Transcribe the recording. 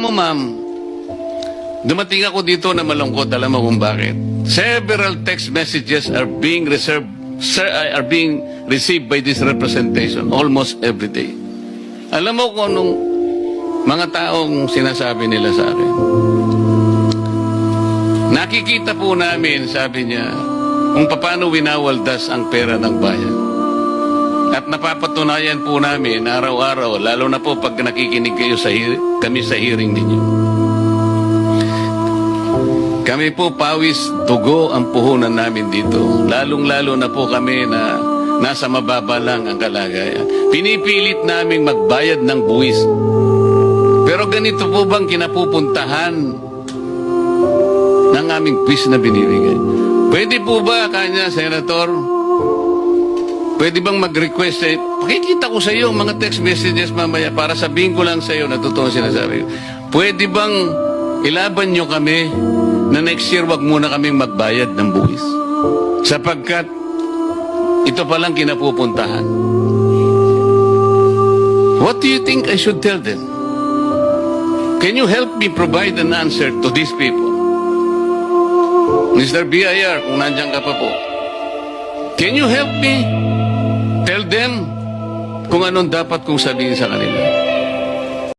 mo, ma'am, dumating ako dito na malungkot. Alam mo kung bakit? Several text messages are being received by this representation almost every day. Alam mo kung anong mga taong sinasabi nila sa akin? Nakikita po namin, sabi niya, kung paano winawaldas ang pera ng bayan. At napapatunayan po namin araw-araw, lalo na po pag nakikinig kayo kami sa hearing ninyo. Kami po pawis, dugo ang puhunan namin dito. Lalong-lalo na po kami na nasa mababa lang ang kalagayan. Pinipilit naming magbayad ng buwis. Pero ganito po bang kinapupuntahan ng aming buwis na binibigay? Pwede po ba, kanya, Senator? Pwede bang mag-request sa'yo? Pakikita ko sa iyo mga text messages mamaya para sabihin ko lang sa iyo na totoo sinasabi ko. Pwede bang ilaban nyo kami na next year wag muna kaming magbayad ng buwis? Sapagkat ito palang kinapupuntahan. What do you think I should tell them? Can you help me provide an answer to these people? Mr. BIR, kung nandiyan ka pa po. Can you help me tell them kung anong dapat kong sabihin sa kanila?